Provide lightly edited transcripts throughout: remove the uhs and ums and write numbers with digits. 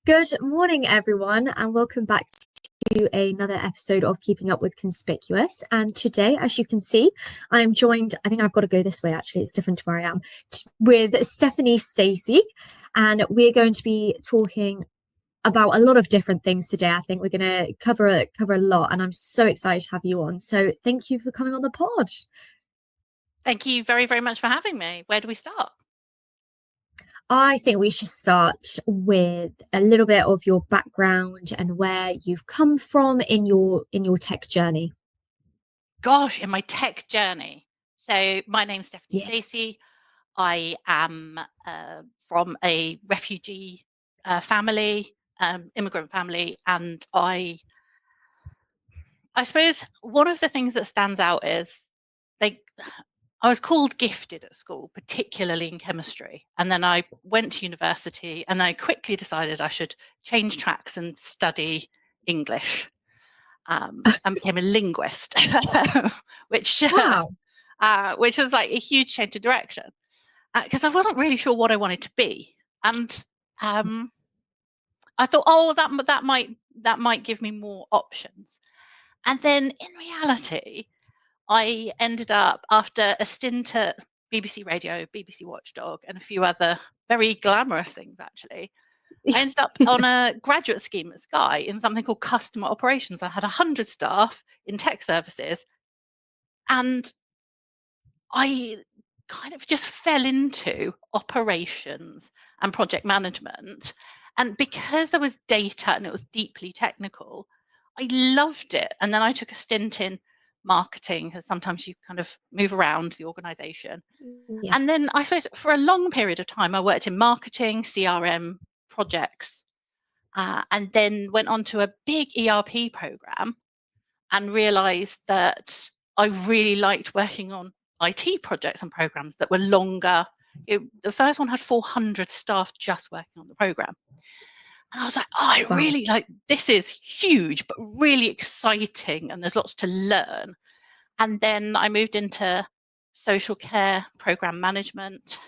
Good morning, everyone, and welcome back to another episode of Keeping Up with Conspicuous. And today, as you can see, I am joined, I think I've got to go this way, actually, it's different to where I am, with Stephanie Stasey. And we're going to be talking about a lot of different things today. I think we're going to cover a lot, and I'm so excited to have you on. So thank you for coming on the pod. Thank you very, very much for having me. Where do we start? I think we should start with a little bit of your background and where you've come from in your tech journey. Gosh, in my tech journey. So my name's Stephanie Yeah. Stasey. I am from a refugee family, immigrant family, and I suppose one of the things that stands out is I was called gifted at school, particularly in chemistry. And then I went to university and I quickly decided I should change tracks and study English and became a linguist, which Wow. which was like a huge change of direction because I wasn't really sure what I wanted to be. And I thought, oh, that might give me more options. And then in reality, I ended up, after a stint at BBC Radio, BBC Watchdog, and a few other very glamorous things, actually, I ended up on a graduate scheme at Sky in something called customer operations. I had 100 staff in tech services, and I kind of just fell into operations and project management. And because there was data and it was deeply technical, I loved it. And then I took a stint in marketing, because sometimes you kind of move around the organization. Yeah. And then I suppose for a long period of time, I worked in marketing, CRM projects, and then went on to a big ERP program and realized that I really liked working on IT projects and programs that were longer. The first one had 400 staff just working on the program. And I was like, oh, I really like, this is huge, but really exciting. And there's lots to learn. And then I moved into social care program management.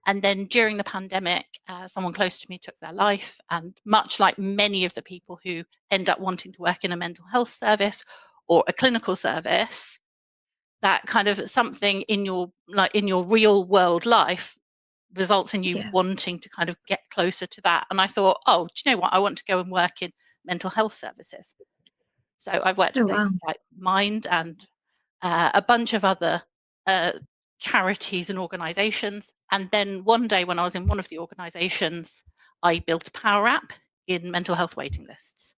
And then during the pandemic, someone close to me took their life. And much like many of the people who end up wanting to work in a mental health service or a clinical service, that kind of something in your real world life results in you wanting to kind of get closer to that. And I thought, oh, do you know what? I want to go and work in mental health services. So I've worked at places like Mind and a bunch of other charities and organizations. And then one day when I was in one of the organizations, I built a power app in mental health waiting lists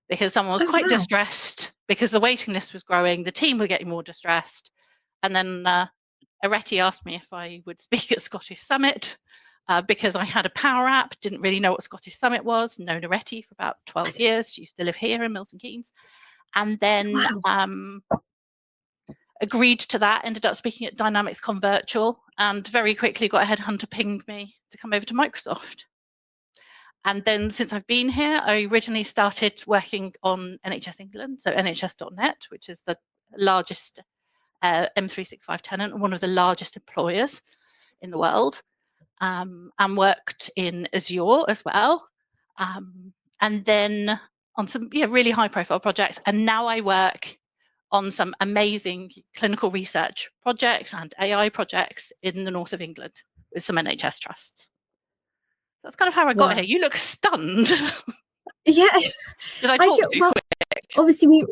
because someone was quite distressed because the waiting list was growing, the team were getting more distressed. And then Areti asked me if I would speak at Scottish Summit because I had a power app, didn't really know what Scottish Summit was, known Areti for about 12 years. She used to live here in Milton Keynes. And then agreed to that, ended up speaking at Dynamics Con Virtual, and very quickly got a headhunter pinged me to come over to Microsoft. And then since I've been here, I originally started working on NHS England, so nhs.net, which is the largest M365 tenant and one of the largest employers in the world, and worked in Azure as well. And then on some really high profile projects. And now I work on some amazing clinical research projects and AI projects in the north of England with some NHS trusts. So that's kind of how I got here. You look stunned. Yeah. Did I talk too quick? Obviously,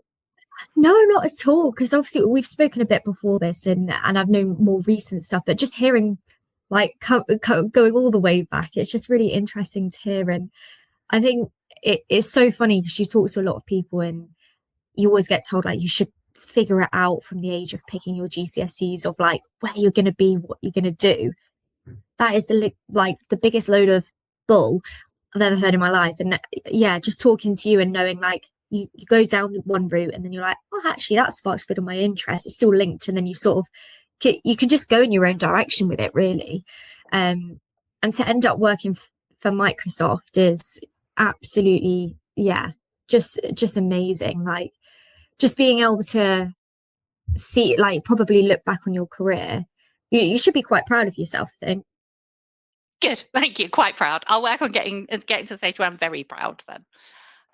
no, not at all. Because obviously we've spoken a bit before this, and I've known more recent stuff. But just hearing, like, going all the way back, it's just really interesting to hear. And I think it's so funny because you talk to a lot of people, and you always get told like you should figure it out from the age of picking your GCSEs of like where you're going to be, what you're going to do. That is the biggest load of bull I've ever heard in my life. And yeah, just talking to you and knowing like you go down one route and then you're like, oh, actually that sparks a bit of my interest. It's still linked. And then you sort of, you can just go in your own direction with it really. And to end up working for Microsoft is absolutely, just amazing. Like just being able to see, like probably look back on your career, you should be quite proud of yourself, I think. Good, thank you. Quite proud. I'll work on getting to the stage where I'm very proud then.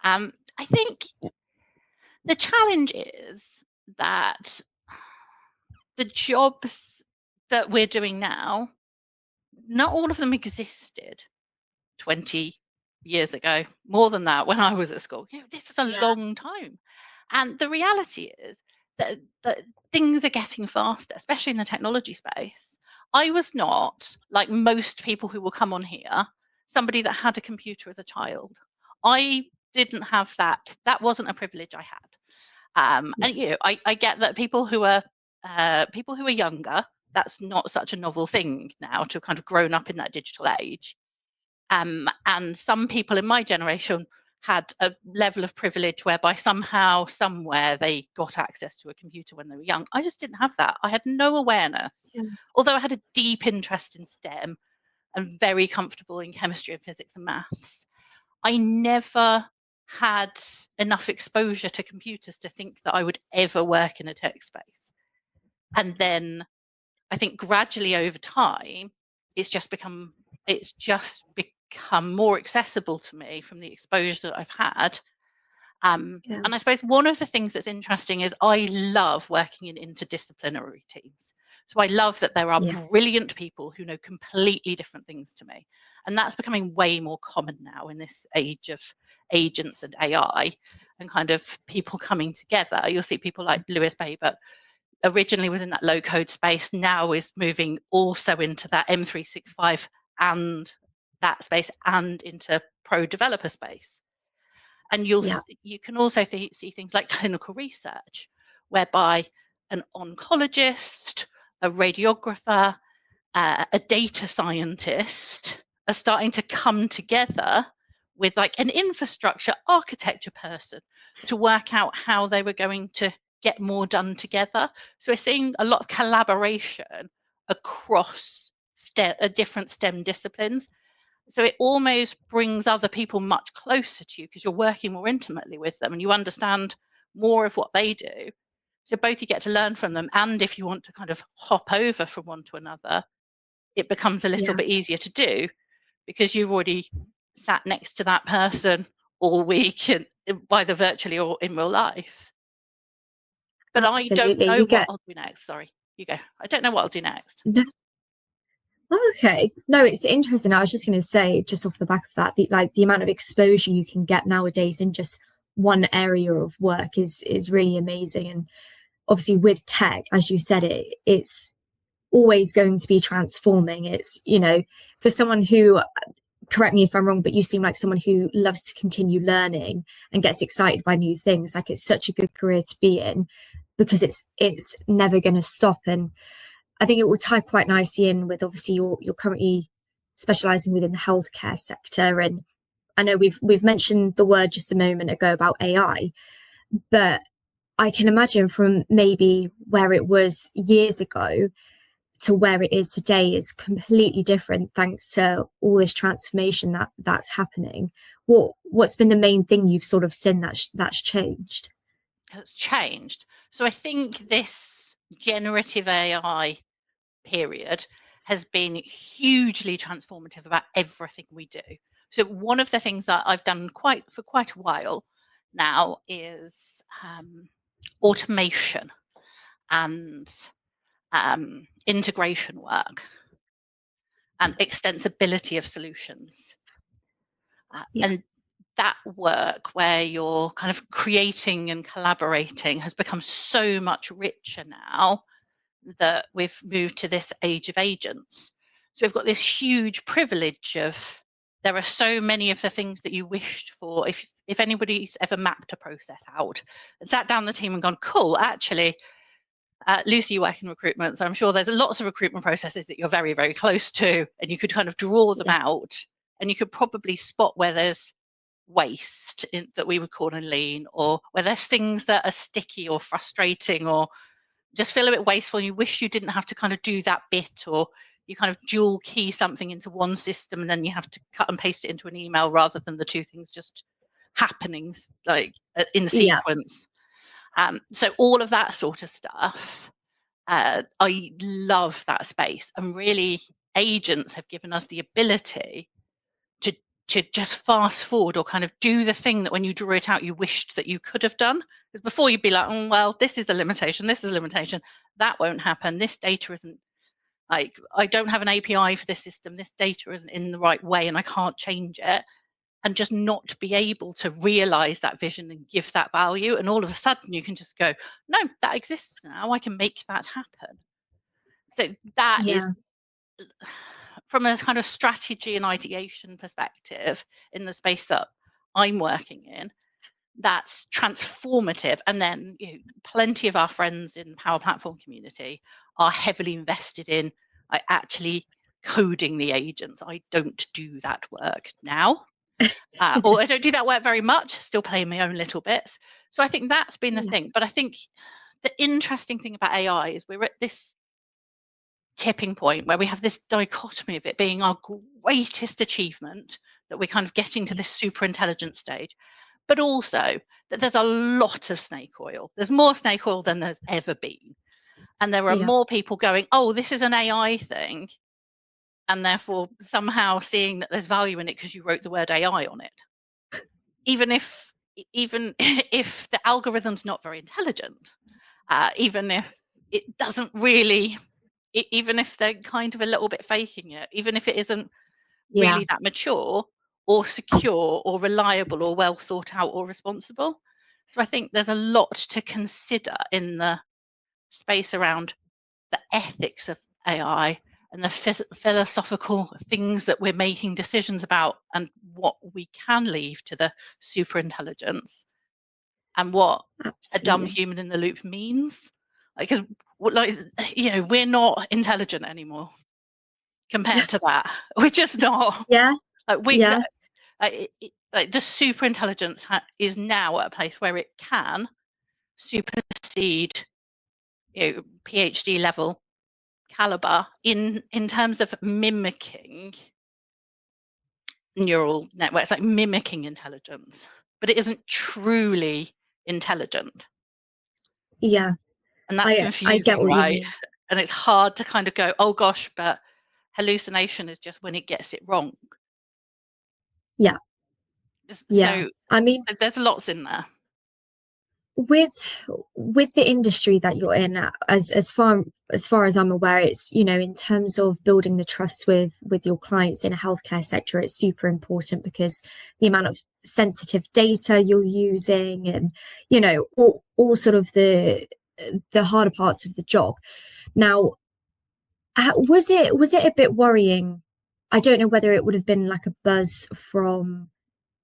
I think the challenge is that the jobs that we're doing now, not all of them existed 20 years ago, more than that when I was at school. This is a Yeah. long time. And the reality is that things are getting faster, especially in the technology space. I was not, like most people who will come on here, somebody that had a computer as a child. I didn't have that. That wasn't a privilege I had. Yeah. And I get that people who are younger, that's not such a novel thing now to have kind of grown up in that digital age. And some people in my generation had a level of privilege whereby somehow, somewhere, they got access to a computer when they were young. I just didn't have that. I had no awareness. Yeah. Although I had a deep interest in STEM and very comfortable in chemistry and physics and maths, I never had enough exposure to computers to think that I would ever work in a tech space. And then I think gradually over time, it's just become more accessible to me from the exposure that I've had. Yeah. And I suppose one of the things that's interesting is I love working in interdisciplinary teams. So I love that there are Yeah. brilliant people who know completely different things to me. And that's becoming way more common now in this age of agents and AI and kind of people coming together. You'll see people like Lewis Baber, originally was in that low code space, now is moving also into that M365 and that space and into pro developer space. And Yeah. you can also see things like clinical research, whereby an oncologist, a radiographer, a data scientist are starting to come together with like an infrastructure architecture person to work out how they were going to get more done together. So we're seeing a lot of collaboration across different STEM disciplines. So it almost brings other people much closer to you because you're working more intimately with them and you understand more of what they do. So both you get to learn from them, and if you want to kind of hop over from one to another, it becomes a little Yeah. bit easier to do because you've already sat next to that person all week, and either virtually or in real life. But I don't Absolutely. know You what get I'll do next. Sorry, you go. I don't know what I'll do next. no. Okay. No, it's interesting. I was just going to say, just off the back of that, the amount of exposure you can get nowadays in just one area of work is really amazing. And obviously, with tech, as you said, it's always going to be transforming. It's, for someone who, correct me if I'm wrong, but you seem like someone who loves to continue learning and gets excited by new things. Like, it's such a good career to be in because it's never going to stop. And I think it will tie quite nicely in with, obviously, you're currently specializing within the healthcare sector. And I know we've mentioned the word just a moment ago about AI, but I can imagine from maybe where it was years ago to where it is today is completely different thanks to all this transformation that's happening. What's been the main thing you've sort of seen that's changed? It's changed. So I think this generative AI period has been hugely transformative about everything we do. So one of the things that I've done for quite a while now is automation and integration work and extensibility of solutions. Yeah. And that work where you're kind of creating and collaborating has become so much richer now that we've moved to this age of agents. So we've got this huge privilege of there are so many of the things that you wished for. If anybody's ever mapped a process out and sat down the team and gone, cool, actually, Lucy, you work in recruitment, so I'm sure there's lots of recruitment processes that you're very, very close to, and you could kind of draw them Yeah. out, and you could probably spot where there's waste that we would call in lean, or where there's things that are sticky or frustrating or just feel a bit wasteful and you wish you didn't have to kind of do that bit, or you kind of dual key something into one system and then you have to cut and paste it into an email rather than the two things just happening like in Yeah. sequence. So all of that sort of stuff, I love that space, and really agents have given us the ability to just fast forward or kind of do the thing that when you drew it out you wished that you could have done. Because before you'd be like, oh, well, this is a limitation, this is a limitation, that won't happen, this data isn't, like, I don't have an API for this system, this data isn't in the right way and I can't change it, and just not be able to realize that vision and give that value. And all of a sudden you can just go, no, that exists now, I can make that happen. So that is, Yeah. from a kind of strategy and ideation perspective in the space that I'm working in, that's transformative. And then plenty of our friends in Power Platform community are heavily invested in actually coding the agents. I don't do that work now, or I don't do that work very much, still playing my own little bits. So I think that's been the Yeah. thing. But I think the interesting thing about AI is we're at this tipping point where we have this dichotomy of it being our greatest achievement, that we're kind of getting to this super intelligent stage, but also that there's a lot of snake oil. There's more snake oil than there's ever been. And there are Yeah. more people going, oh, this is an AI thing, and therefore somehow seeing that there's value in it because you wrote the word AI on it. Even if if the algorithm's not very intelligent, even if it doesn't really, even if they're kind of a little bit faking it, even if it isn't Yeah. really that mature or secure or reliable or well thought out or responsible. So I think there's a lot to consider in the space around the ethics of AI and the philosophical things that we're making decisions about, and what we can leave to the super intelligence, and what a dumb Absolutely. human in the loop means. Because, like, we're not intelligent anymore compared to that. We're just not. Yeah. Yeah. Like the super intelligence is now at a place where it can supersede PhD level caliber in terms of mimicking neural networks, like mimicking intelligence, but it isn't truly intelligent. Yeah. And that's I get confusing, what you right? mean. And it's hard to kind of go, oh gosh, but hallucination is just when it gets it wrong. Yeah. Yeah. So I mean, there's lots in there. with the industry that you're in, as far as I'm aware, it's, in terms of building the trust with your clients in a healthcare sector, it's super important, because the amount of sensitive data you're using, and all sort of the harder parts of the job. Now, was it a bit worrying? I don't know whether it would have been like a buzz from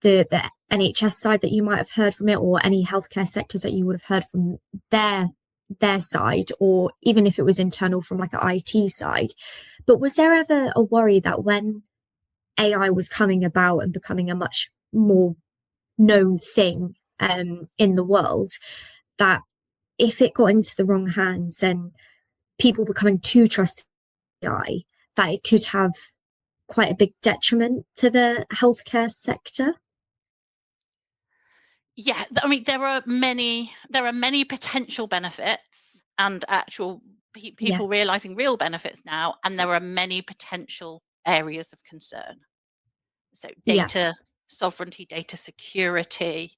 the NHS side that you might have heard from it, or any healthcare sectors that you would have heard from their side, or even if it was internal from like an IT side. But was there ever a worry that when AI was coming about and becoming a much more known thing in the world, that if it got into the wrong hands and people becoming too trusting AI, that it could have quite a big detriment to the healthcare sector? Yeah, I mean, there are many potential benefits and actual Yeah. people realizing real benefits now, and there are many potential areas of concern. So Yeah. data sovereignty, data security,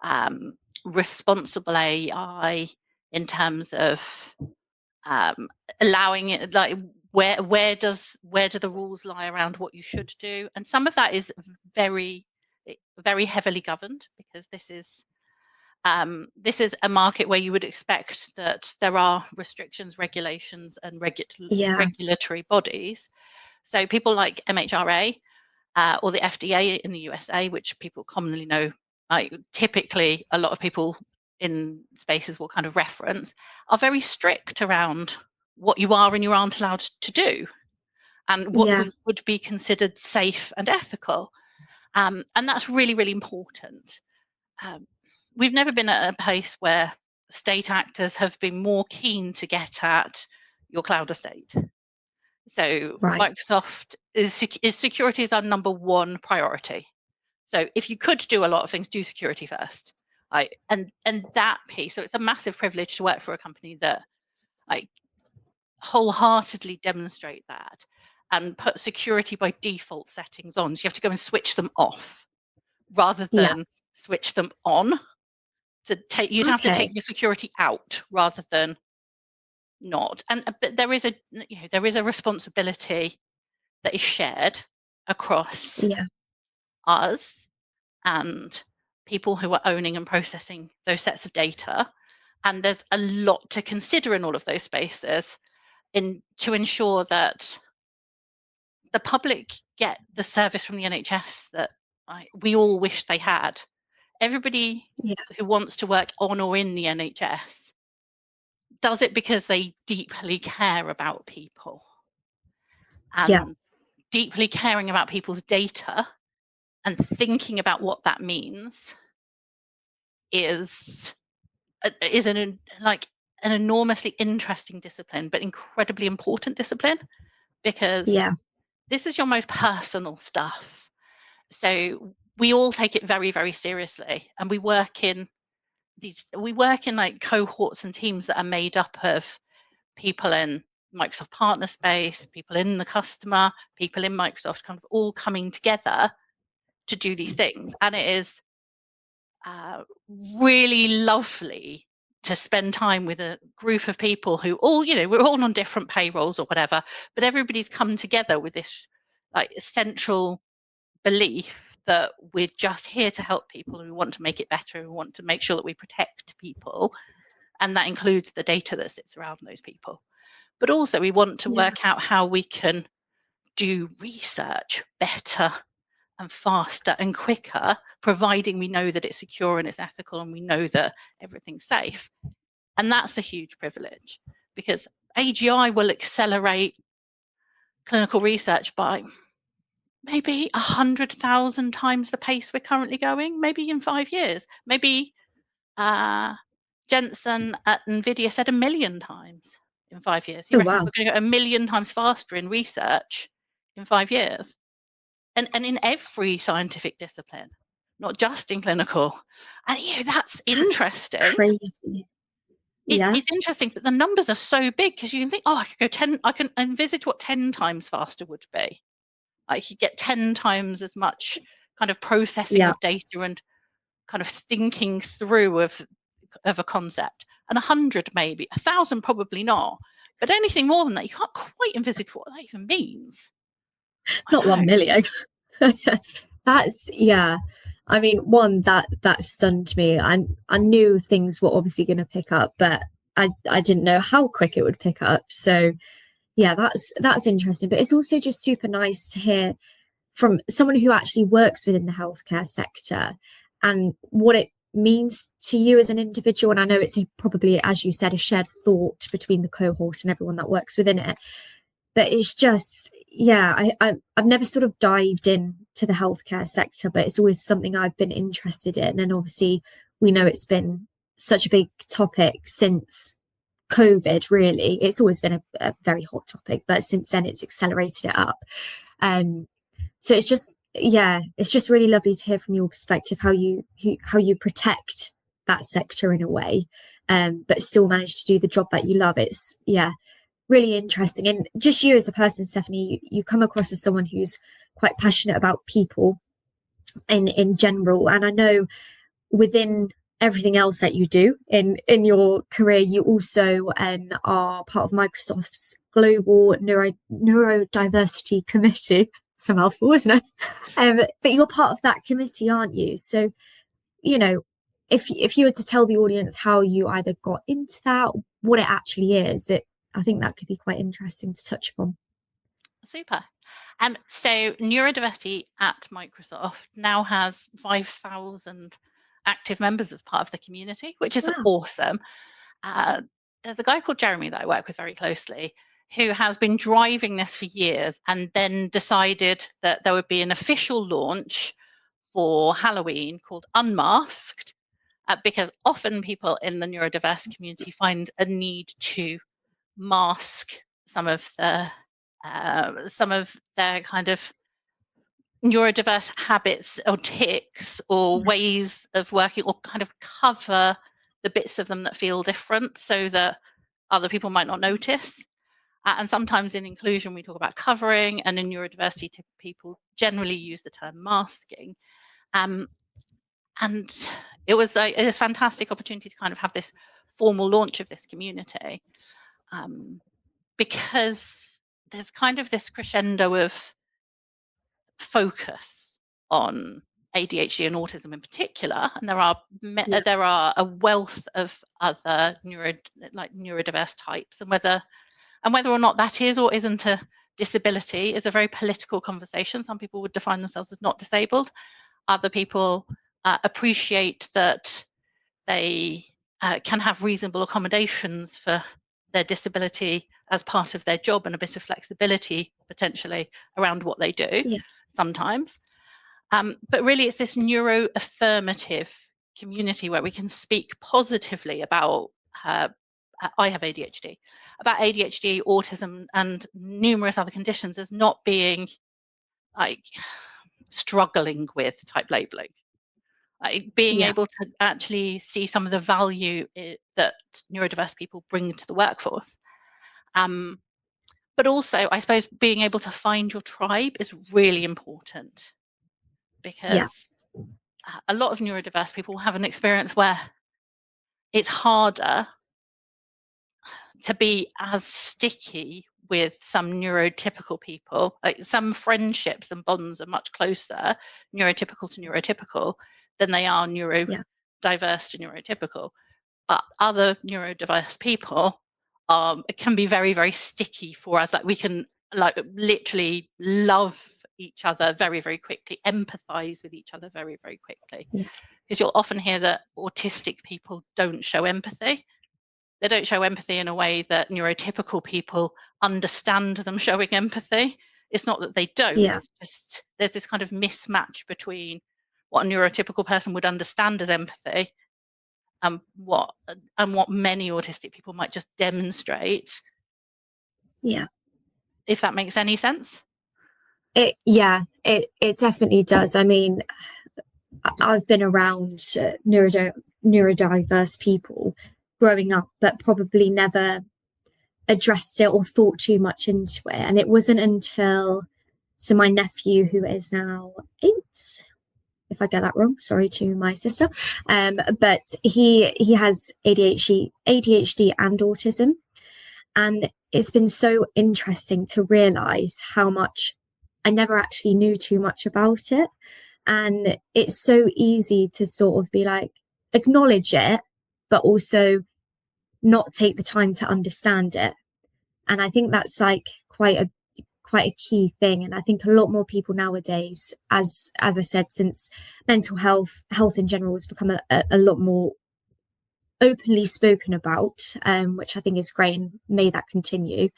um, responsible AI in terms of um, allowing it, like, where do the rules lie around what you should do, and some of that is very very heavily governed, because this is a market where you would expect that there are restrictions, regulations, and Yeah. regulatory bodies. So people like MHRA, or the FDA in the USA, which people commonly know, typically a lot of people in spaces will kind of reference, are very strict around what you are and you aren't allowed to do, and what Yeah. would be considered safe and ethical. And that's really, really important. Um, we've never been at a place where state actors have been more keen to get at your cloud estate. So Right. Microsoft is security is our number one priority. So if you could do a lot of things, do security first. And that piece. So it's a massive privilege to work for a company that like wholeheartedly demonstrate that. and put security by default settings on. So you have to go and switch them off rather Yeah. than switch them on. You'd have to Okay. take the security out rather than not. But there is a responsibility that is shared across Yeah. us and people who are owning and processing those sets of data. And there's a lot to consider in all of those spaces to ensure that the public get the service from the NHS that we all wish they had. Everybody Yeah. who wants to work on or in the NHS does it because they deeply care about people, Yeah. and deeply caring about people's data and thinking about what that means is an enormously interesting discipline, but incredibly important discipline, because Yeah. this is your most personal stuff. So we all take it very, very seriously, and we work in like cohorts and teams that are made up of people in Microsoft partner space, people in the customer, people in Microsoft, kind of all coming together to do these things. And it is really lovely to spend time with a group of people who we're all on different payrolls or whatever, but everybody's come together with this like central belief that we're just here to help people, and we want to make it better, and we want to make sure that we protect people, and that includes the data that sits around those people. But also we want to Yeah. work out how we can do research better and faster and quicker, providing we know that it's secure and it's ethical and we know that everything's safe. And that's a huge privilege, because AGI will accelerate clinical research by maybe 100,000 times the pace we're currently going, maybe in 5 years. Maybe Jensen at NVIDIA said 1,000,000 times in 5 years. He Oh reckons wow. we're going to go 1,000,000 times faster in research in 5 years. And in every scientific discipline, not just in clinical. And that's That's interesting. crazy. It's, Yeah. it's interesting, but the numbers are so big, because you can think, I can envisage what 10 times faster would be. I could get 10 times as much kind of processing Yeah. of data and kind of thinking through of a concept. And 100 maybe, 1,000 probably not. But anything more than that, you can't quite envisage what that even means. I Not know. 1 million. That's yeah. I mean, one that stunned me. I knew things were obviously going to pick up, but I didn't know how quick it would pick up. So yeah, that's interesting. But it's also just super nice to hear from someone who actually works within the healthcare sector and what it means to you as an individual. And I know it's probably, as you said, a shared thought between the cohort and everyone that works within it. But it's just, yeah, I've never sort of dived in to the healthcare sector, but it's always something I've been interested in. And obviously, we know it's been such a big topic since COVID, really. It's always been a very hot topic, but since then it's accelerated it up. So it's just, yeah, it's just really lovely to hear from your perspective how you protect that sector in a way, but still manage to do the job that you love. It's yeah, really interesting. And just you as a person, Stephanie, you come across as someone who's quite passionate about people in general. And I know within everything else that you do in your career, you also are part of Microsoft's global neurodiversity committee. It's a mouthful, isn't it? But you're part of that committee, aren't you? So, you know, if you were to tell the audience how you either got into that, what it actually is, I think that could be quite interesting to touch upon. Super. So neurodiversity at Microsoft now has 5,000 active members as part of the community, which is Wow. awesome. There's a guy called Jeremy that I work with very closely, who has been driving this for years, and then decided that there would be an official launch for Halloween called Unmasked, because often people in the neurodiverse community find a need to mask some of their kind of neurodiverse habits or tics or Nice. ways of working, or kind of cover the bits of them that feel different so that other people might not notice. And sometimes in inclusion, we talk about covering, and in neurodiversity, people generally use the term masking. And it was a fantastic opportunity to kind of have this formal launch of this community, because there's kind of this crescendo of focus on ADHD and autism in particular, and there are a wealth of other neurodiverse types, and whether or not that is or isn't a disability is a very political conversation. Some people would define themselves as not disabled. Other people appreciate that they can have reasonable accommodations for their disability as part of their job, and a bit of flexibility potentially around what they do sometimes. But really, it's this neuro-affirmative community where we can speak positively about I have ADHD, about ADHD, autism, and numerous other conditions as not being like struggling with type labeling. Being able to actually see some of the value that neurodiverse people bring to the workforce. But also, I suppose, being able to find your tribe is really important, because a lot of neurodiverse people have an experience where it's harder to be as sticky with some neurotypical people. Like, some friendships and bonds are much closer neurotypical to neurotypical than they are neurodiverse to neurotypical. But other neurodiverse people can be very, very sticky for us. Like, we can literally love each other very, very quickly, empathize with each other very, very quickly. Because you'll often hear that autistic people don't show empathy. They don't show empathy in a way that neurotypical people understand them showing empathy. It's not that they don't, it's just there's this kind of mismatch between what a neurotypical person would understand as empathy and what many autistic people might just demonstrate. If that makes any sense. It definitely does. I mean, I've been around neurodiverse people growing up, but probably never addressed it or thought too much into it. And it wasn't until my nephew, who is now 8, if I get that wrong, sorry to my sister, but he has ADHD and autism. And it's been so interesting to realize how much I never actually knew too much about it. And it's so easy to sort of be like, acknowledge it, but also not take the time to understand it. And I think that's like quite a key thing. And I think a lot more people nowadays, as I said, since mental health in general has become a lot more openly spoken about, which I think is great, and may that continue.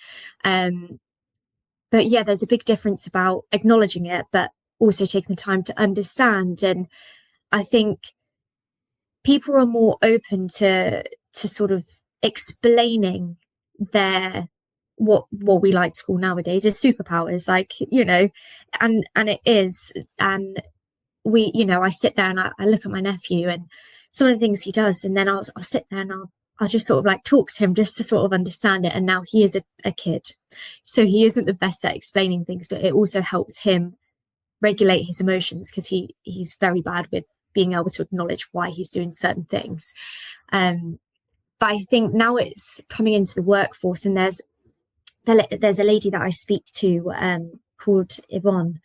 But yeah, there's a big difference about acknowledging it, but also taking the time to understand. And I think people are more open to sort of explaining their what we like to call nowadays is superpowers, like, and it is. And I sit there and I look at my nephew and some of the things he does, and then I'll sit there and I'll just sort of like talk to him just to sort of understand it. And now he is a kid, so he isn't the best at explaining things, but it also helps him regulate his emotions, because he's very bad with being able to acknowledge why he's doing certain things. But I think now it's coming into the workforce, and there's a lady that I speak to called Yvonne,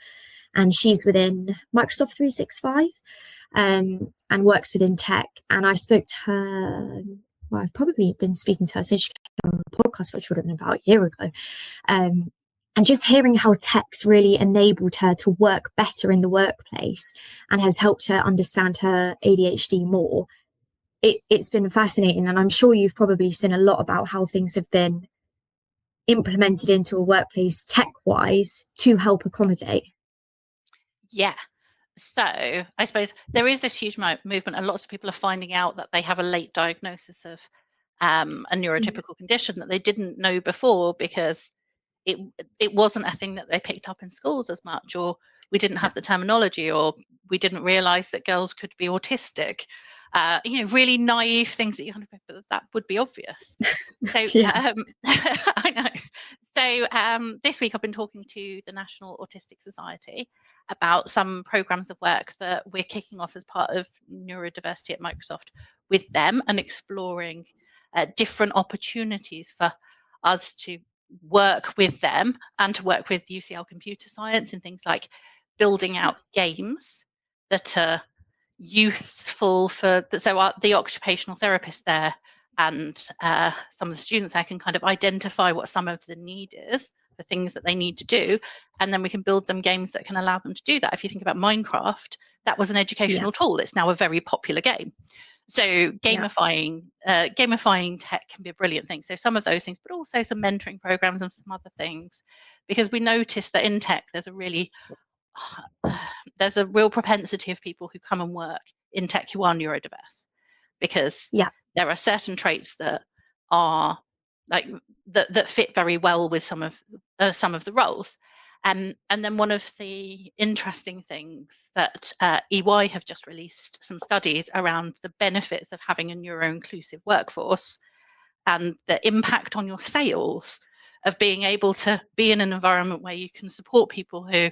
and she's within Microsoft 365 and works within tech. And I spoke to her, well, I've probably been speaking to her since she came on the podcast, which would have been about a year ago. And just hearing how tech's really enabled her to work better in the workplace and has helped her understand her ADHD more, it's been fascinating. And I'm sure you've probably seen a lot about how things have been implemented into a workplace tech-wise to help accommodate. Yeah. So I suppose there is this huge movement, and lots of people are finding out that they have a late diagnosis of a neurotypical condition that they didn't know before, because it wasn't a thing that they picked up in schools as much, or we didn't have the terminology, or we didn't realize that girls could be autistic. really naive things that you kind of go, but that would be obvious. So Yeah. I know. So this week I've been talking to the National Autistic Society about some programs of work that we're kicking off as part of neurodiversity at Microsoft with them, and exploring different opportunities for us to work with them and to work with UCL Computer Science in things like building out games that are useful for the occupational therapist there and some of the students there can kind of identify what some of the need is for things that they need to do, and then we can build them games that can allow them to do that. If you think about Minecraft, that was an Yeah. educational tool. It's now a very popular game. So Yeah. gamifying tech can be a brilliant thing. So some of those things, but also some mentoring programs and some other things, because we noticed that in tech there's a real propensity of people who come and work in tech who are neurodiverse, because Yeah. there are certain traits that are like that fit very well with some of the roles. And then one of the interesting things that EY have just released some studies around the benefits of having a neuro-inclusive workforce and the impact on your sales of being able to be in an environment where you can support people who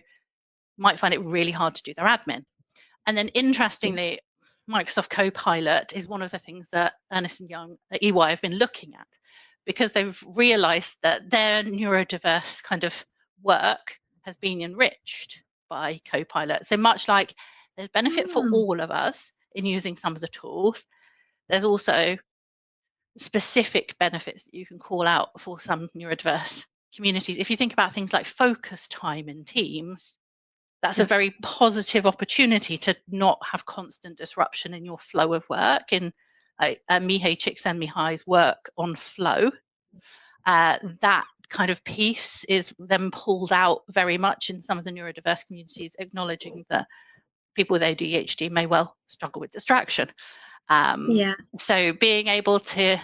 might find it really hard to do their admin. And then interestingly, Microsoft Copilot is one of the things that Ernst & Young at EY have been looking at, because they've realized that their neurodiverse kind of work has been enriched by Copilot. So much like there's benefit for Oh, all of us in using some of the tools, there's also specific benefits that you can call out for some neurodiverse communities. If you think about things like focus time in teams, that's a yeah. very positive opportunity to not have constant disruption in your flow of work. In Mihai Csikszentmihalyi's work on flow, that kind of piece is then pulled out very much in some of the neurodiverse communities, acknowledging that people with ADHD may well struggle with distraction. Yeah. So being able to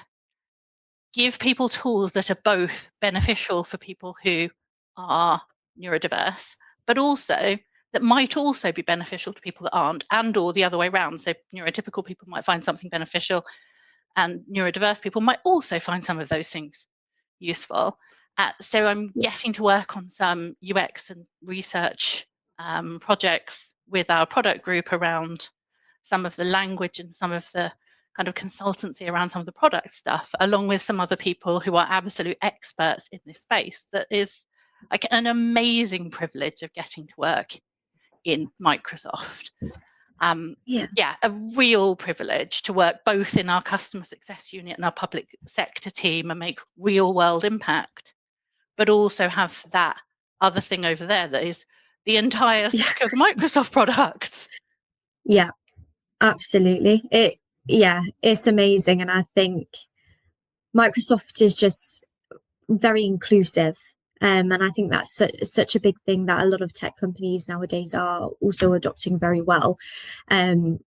give people tools that are both beneficial for people who are neurodiverse, but also that might also be beneficial to people that aren't, and or the other way around. So neurotypical people might find something beneficial, and neurodiverse people might also find some of those things useful. So I'm Yeah. getting to work on some UX and research projects with our product group around some of the language and some of the kind of consultancy around some of the product stuff, along with some other people who are absolute experts in this space. That is like an amazing privilege of getting to work in Microsoft. Yeah. Yeah, a real privilege to work both in our customer success unit and our public sector team and make real world impact, but also have that other thing over there that is the entire Yeah. stack of the Microsoft products. Yeah. Absolutely. It's amazing. And I think Microsoft is just very inclusive. And I think that's such a big thing that a lot of tech companies nowadays are also adopting very well. Um,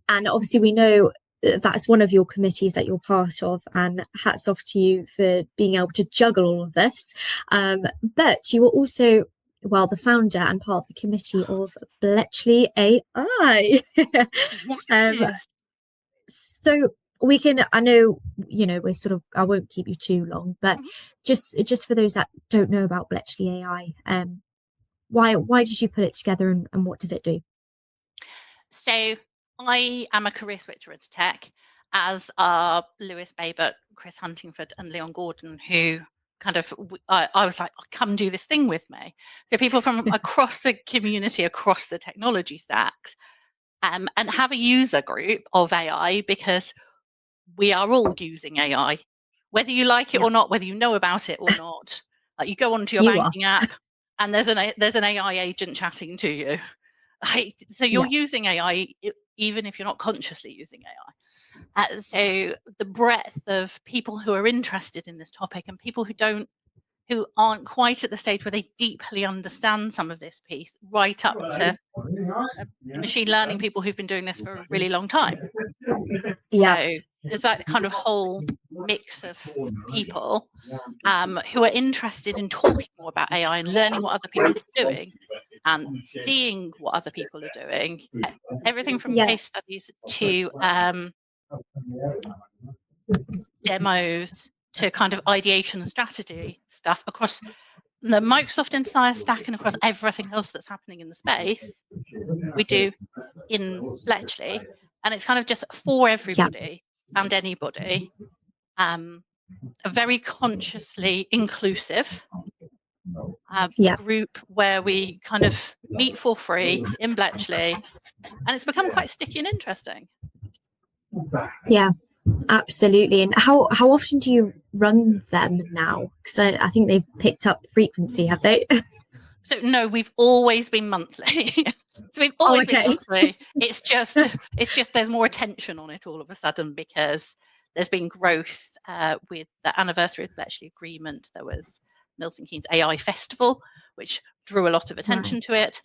and obviously, we know that's one of your committees that you're part of, and hats off to you for being able to juggle all of this. But you were also, well, the founder and part of the committee of Bletchley AI. um, Yes. so we can, I know, we're sort of, I won't keep you too long, but just for those that don't know about Bletchley AI, why did you put it together, and what does it do? So I am a career switcher into tech, as are Lewis Babert, Chris Huntingford, and Leon Gordon, who kind of I was like, oh, come do this thing with me. So people from across the community, across the technology stacks, and have a user group of AI, because we are all using AI, whether you like it Yeah, or not, whether you know about it or not. Like, you go onto your you are. banking app, and there's an AI agent chatting to you. So you're Yeah, using AI even if you're not consciously using AI. So the breadth of people who are interested in this topic, and people who aren't quite at the stage where they deeply understand some of this piece, right up to machine learning people who've been doing this for a really long time. yeah, So there's that kind of whole mix of people who are interested in talking more about AI and learning what other people are doing, and seeing what other people are doing, everything from Yeah. case studies to demos to kind of ideation and strategy stuff across the Microsoft entire stack and across everything else that's happening in the space, we do in Bletchley, and it's kind of just for everybody and anybody, a very consciously inclusive group where we kind of meet for free in Bletchley, and it's become quite sticky and interesting. Yeah, absolutely. And how often do you run them now? Because I think they've picked up frequency, have they? So no, we've always been monthly. So we've always been monthly. It's just there's more attention on it all of a sudden because there's been growth with the anniversary of the Bletchley Agreement. There was Milton Keynes AI Festival, which drew a lot of attention to it.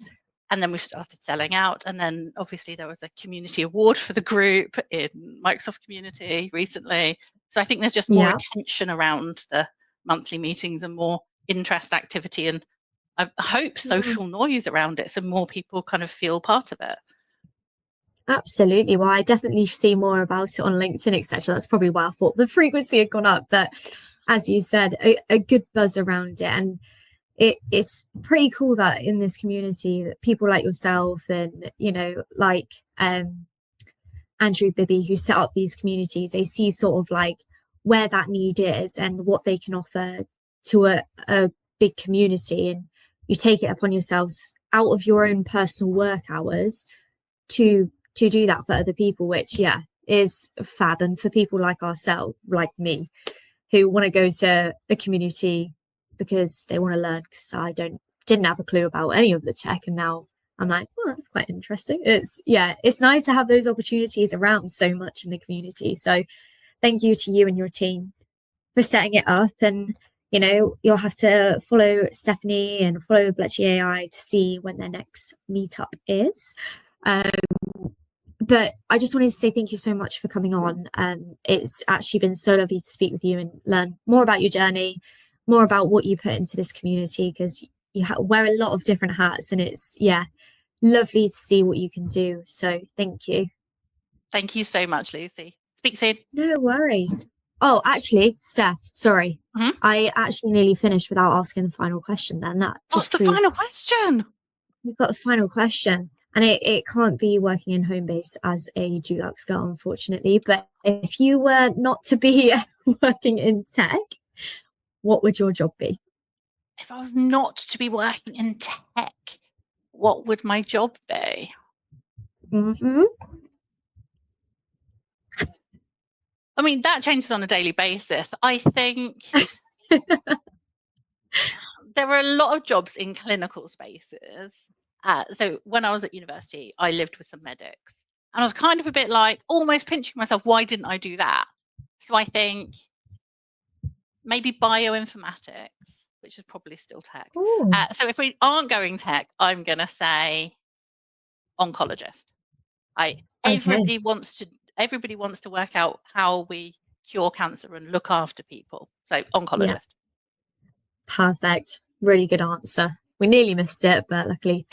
And then we started selling out. And then obviously there was a community award for the group in Microsoft Community recently. So I think there's just more attention around the monthly meetings and more interest, activity, and I hope social noise around it, so more people kind of feel part of it. Absolutely. Well, I definitely see more about it on LinkedIn, etc. That's probably why I thought the frequency had gone up. But as you said, a good buzz around it. And it's pretty cool that in this community that people like yourself and, you know, like Andrew Bibby, who set up these communities, they see sort of like where that need is and what they can offer to a big community. And you take it upon yourselves out of your own personal work hours to do that for other people, which is fab. And for people like ourselves, like me, who want to go to a community because they want to learn, because I didn't have a clue about any of the tech, and now I'm like, well, that's quite interesting. It's nice to have those opportunities around so much in the community. So thank you to you and your team for setting it up. And you know, you'll have to follow Stephanie and follow Bletchley AI to see when their next meetup is. But I just wanted to say thank you so much for coming on. It's actually been so lovely to speak with you and learn more about your journey, more about what you put into this community, because you wear a lot of different hats, and it's lovely to see what you can do. So thank you. Thank you so much, Lucy. Speak soon. No worries. Oh, actually, Steph, sorry. I actually nearly finished without asking the final question then. What's the final question? We've got the final question. And it can't be working in Homebase as a Dulux girl, unfortunately. But if you were not to be working in tech, what would your job be? If I was not to be working in tech, what would my job be? I mean, that changes on a daily basis. I think there are a lot of jobs in clinical spaces. So when I was at university, I lived with some medics, and I was kind of a bit like almost pinching myself, why didn't I do that? So I think maybe bioinformatics, which is probably still tech. So if we aren't going tech, I'm going to say oncologist. Everybody wants to work out how we cure cancer and look after people. So oncologist. Perfect. Really good answer. We nearly missed it, but luckily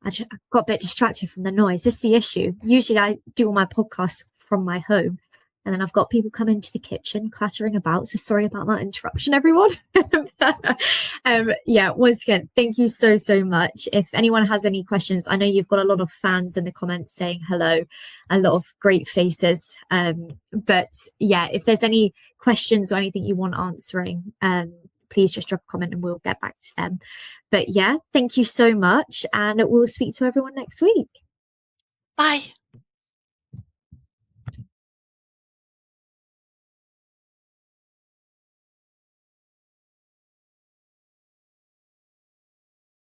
I got a bit distracted from the noise. This is the issue. Usually I do all my podcasts from my home, and then I've got people come into the kitchen clattering about. So sorry about that interruption, everyone. Once again, thank you so much. If anyone has any questions, I know you've got a lot of fans in the comments saying hello, a lot of great faces. But if there's any questions or anything you want answering, please just drop a comment and we'll get back to them. But thank you so much, and we'll speak to everyone next week. Bye.